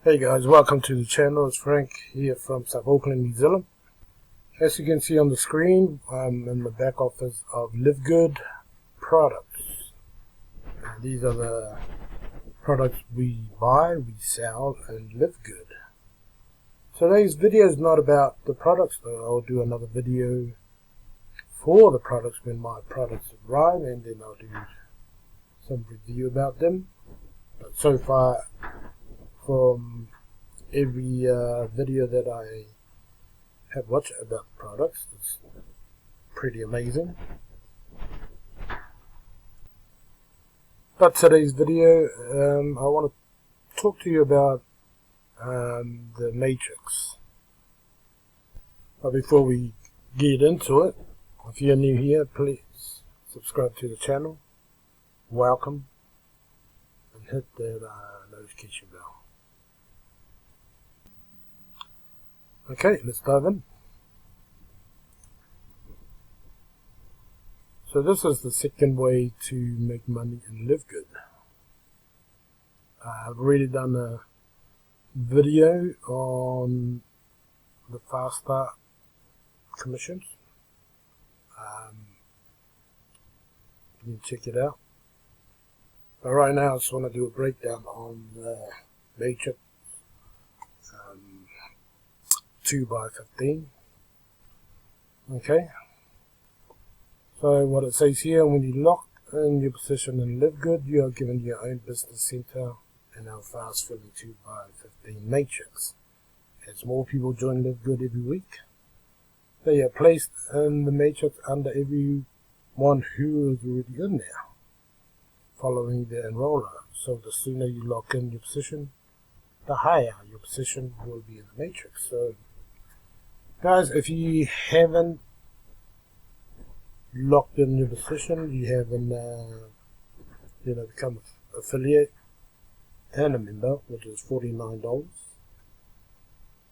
Hey guys, welcome to the channel. It's Frank here from South Auckland, New Zealand. As you can see on the screen, I'm in the back office of LiveGood products. These are the products we buy, we sell, and LiveGood. Today's video is not about the products, though. I'll do another video for the products when my products arrive, and then I'll do some review about them. But so far, from every video that I have watched about the products, it's pretty amazing. But today's video, I want to talk to you about the Matrix. But before we get into it, if you're new here, please subscribe to the channel. Welcome, and hit that notification bell. Okay, let's dive in. So this is the second way to make money and live good. I've already done a video on the fast start commissions. You can check it out. But right now I just want to do a breakdown on the Matrix 2x15. Okay, so what it says here, when you lock in your position in LiveGood, you are given your own business center in our fast filling 2x15 matrix. As more people join LiveGood every week, they are placed in the matrix under everyone who is already in there, following the enroller. So the sooner you lock in your position, the higher your position will be in the matrix. So guys, if you haven't locked in your position, you haven't become an affiliate and a member, which is $49.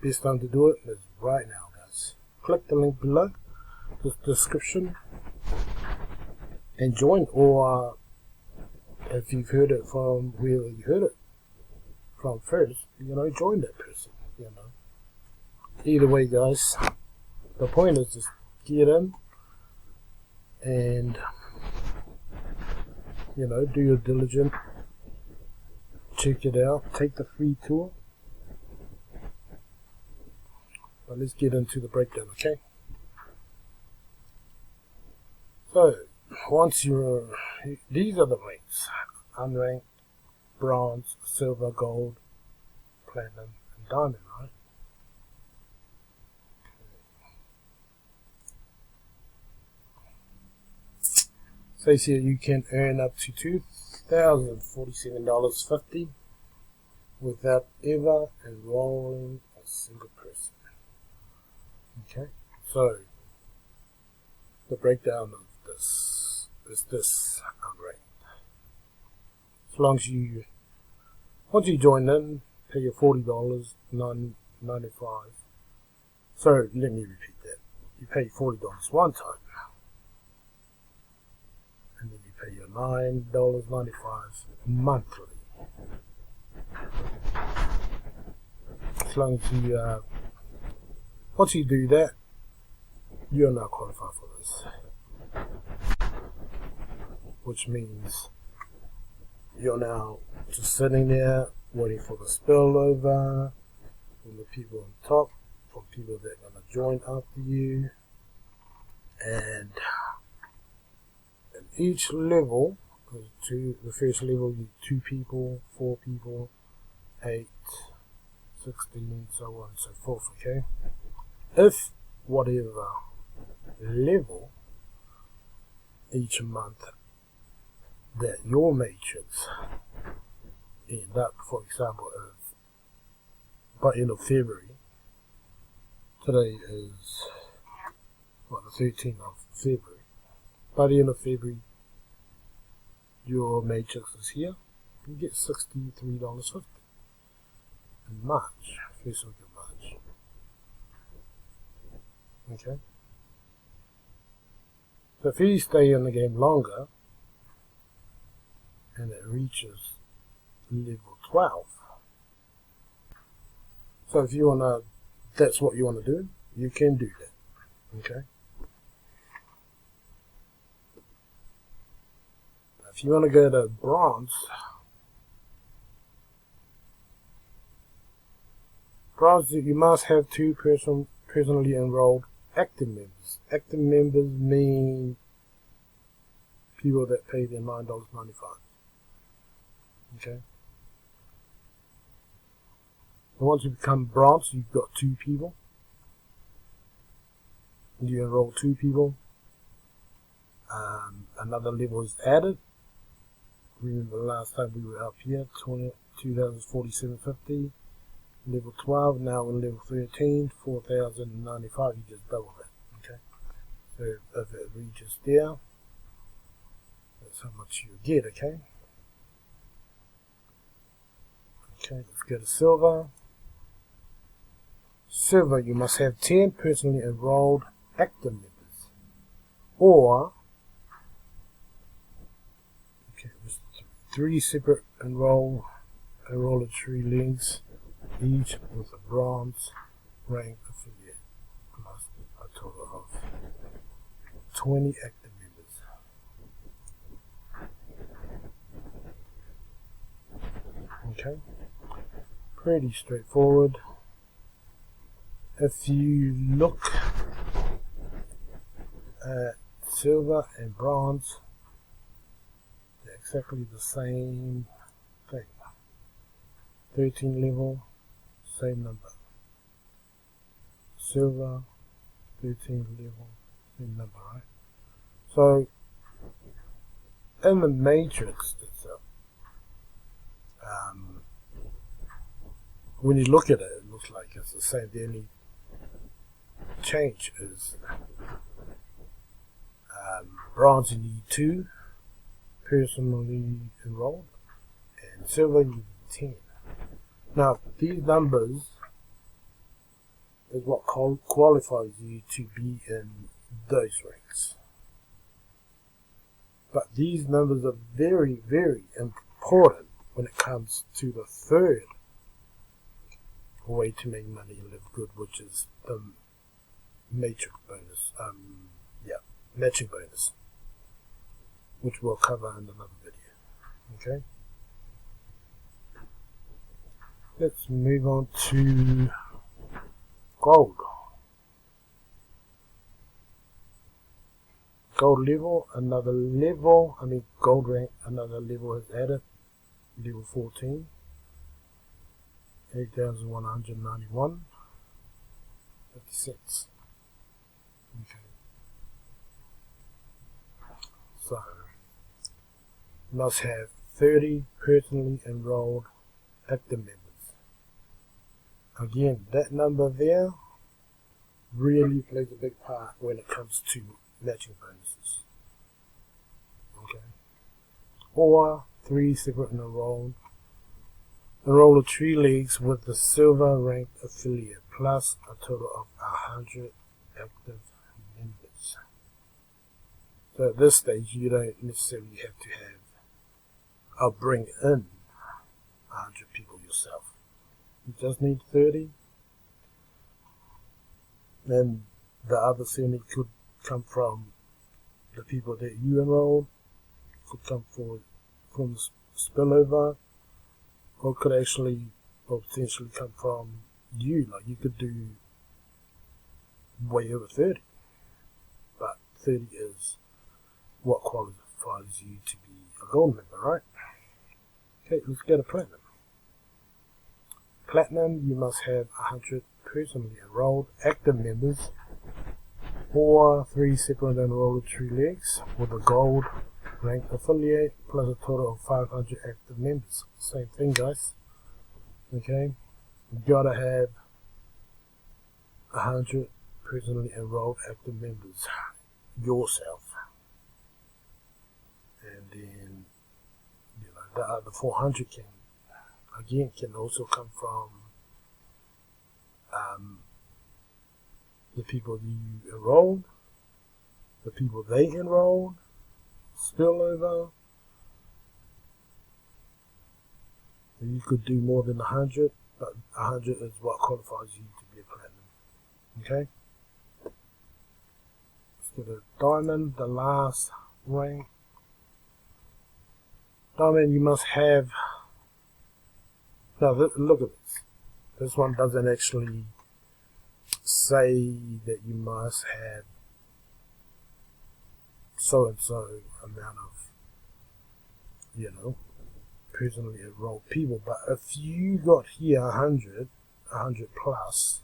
Best time to do it is right now, guys. Click the link below the description and join, or if you've heard it from whoever you heard it from first, join that person. Either way, guys, the point is just get in and do your diligence, check it out, take the free tour. But let's get into the breakdown, okay? So once these are the ranks: unranked, bronze, silver, gold, platinum, and diamond, right? Says here you can earn up to $2,047.50 without ever enrolling a single person. Okay, so the breakdown of this is this unranked. As long as once you join in, pay your $40.95. So let me repeat that. You pay $40 one time, and then you pay your $9.95 monthly. As long as you, once you do that, you're now qualified for this. Which means you're now just sitting there waiting for the spillover from the people on top, from people that are going to join after you. And each level, the first level, you 2 people, 4 people, 8, 16, so on and so forth, okay? If whatever level each month that your matrix end up, for example, by end of February, today is the 13th of February, by the end of February, your matrix is here, you get $63.50 in March, first week of March. Okay? So if you stay in the game longer, and it reaches level 12, So if you wanna, that's what you wanna do, you can do that. Okay. If you wanna go to bronze, you must have 2 personally enrolled active members. Active members mean people that pay their $9.95. Okay. And once you become bronze, you've got 2 people. You enroll 2 people. Another level is added. Remember last time we were up here, 2,047.50. Level 12, now in level 13, 4,095, you just double that. Okay. So if it reaches there, that's how much you get, okay? Okay, let's go to silver. Silver, you must have 10 personally enrolled active members. Or, okay, there's 3 separate enroller tree links, each with a bronze rank affiliate, plus a total of 20 active members. Okay, pretty straightforward. If you look at silver and bronze, they're exactly the same thing. 13 level, same number. Silver, 13 level, same number, right? So, in the matrix itself, when you look at it, it looks like it's the same. The only change is bronze you need 2 personally enrolled, and silver you need 10. Now these numbers is what qualifies you to be in those ranks. But these numbers are very, very important when it comes to the third way to make money in LiveGood, which is the matrix bonus, matching bonus, which we'll cover in another video. Okay, let's move on to gold. Gold level, gold rank, another level is added, level 14, 8,191.50. Okay. So, you must have 30 personally enrolled active members. Again, that number there really plays a big part when it comes to matching bonuses. Okay. Or 3 separate enroller tree leagues with the silver ranked affiliate, plus a total of 100 active members. So at this stage, you don't necessarily have to bring in 100 people yourself. You just need 30, and the other 70 could come from the people that you enrolled, could come from spillover, or could actually or potentially come from you. Like you could do way over 30, but 30 is what qualifies you to be a gold member, right? Okay, let's go to platinum. Platinum, you must have 100 personally enrolled active members, or 3 separate enroller tree legs with a gold ranked affiliate, plus a total of 500 active members. Same thing, guys. Okay, you gotta have 100 personally enrolled active members yourself, and then the other 400 can also come from the people you enrolled, the people they enrolled, spillover. You could do more than 100, but 100 is what qualifies you to be a platinum. Okay? Let's get a diamond, the last rank. Diamond, you must have... Now, look at this. This one doesn't actually say that you must have so-and-so amount of, personally enrolled people. But if you got here 100 plus,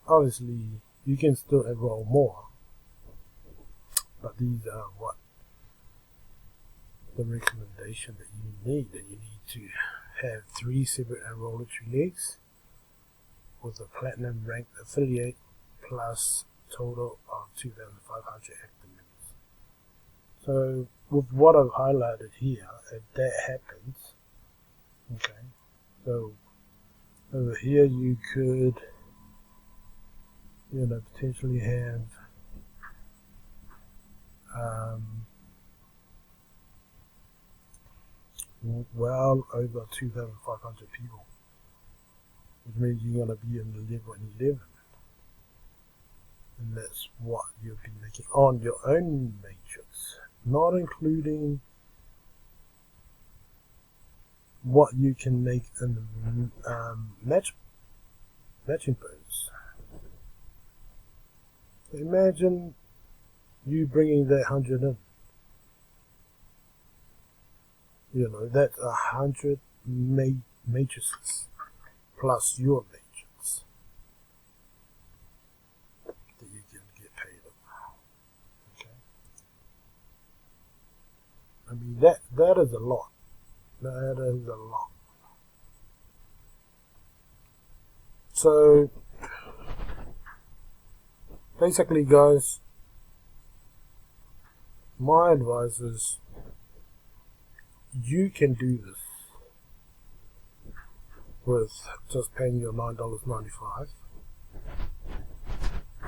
obviously you can still enroll more. But these are what the recommendation that you need to have 3 separate enrollatory leagues with a platinum ranked affiliate plus total of 2,500 active members. So with what I've highlighted here, if that happens, okay, so over here you could potentially have well over 2,500 people, which means you're going to be in the level 11, and that's what you'll be making on your own matrix, not including what you can make in the matching bonus. Imagine you bringing that 100 in. That's 100 matrices plus your matrix that you can get paid on. Okay. I mean that is a lot. That is a lot. So basically, guys, my advice is you can do this with just paying your $9.95.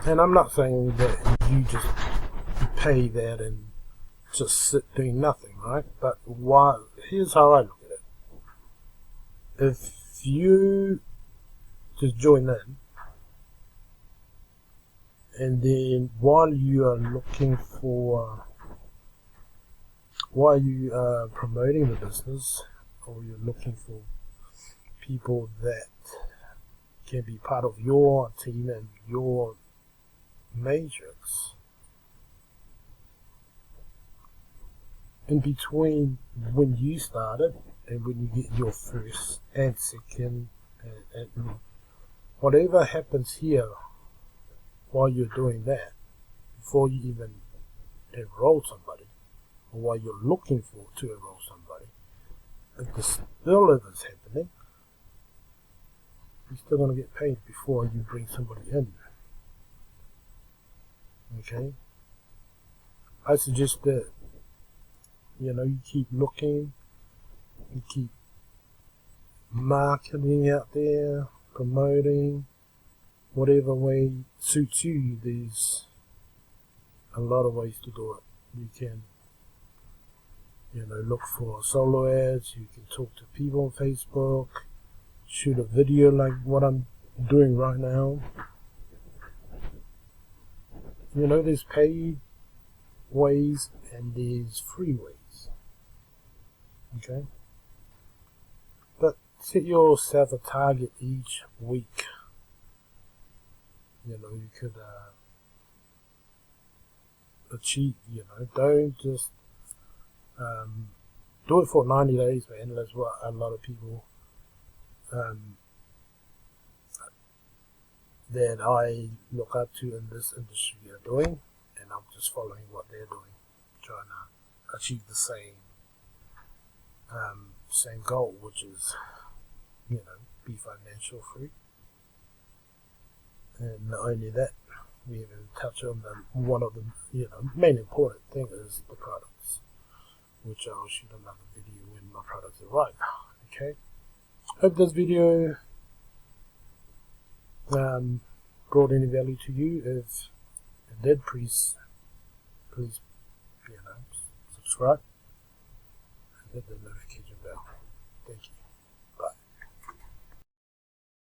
And I'm not saying that you just pay that and just sit doing nothing, right? But here's how I look at it. If you just join in, and then while you are promoting the business, or you're looking for people that can be part of your team and your matrix, in between when you started and when you get your first and second and whatever happens here while you're doing that, before you even enroll somebody, or while you're looking to enroll somebody, if the spillover is happening, you're still going to get paid before you bring somebody in. Okay? I suggest that you keep looking, you keep marketing out there, promoting, whatever way suits you. There's a lot of ways to do it. You can look for solo ads, you can talk to people on Facebook, shoot a video like what I'm doing right now. There's paid ways and there's free ways. Okay? But set yourself a target each week. You could achieve, don't just do it for 90 days, man. That's what a lot of people that I look up to in this industry are doing, and I'm just following what they're doing, trying to achieve the same goal, which is be financial free. And not only that, we even touch on one of the main important thing is the products, which I'll shoot another video when my products arrive. Okay, hope this video brought any value to you. If it did, please subscribe and hit the notification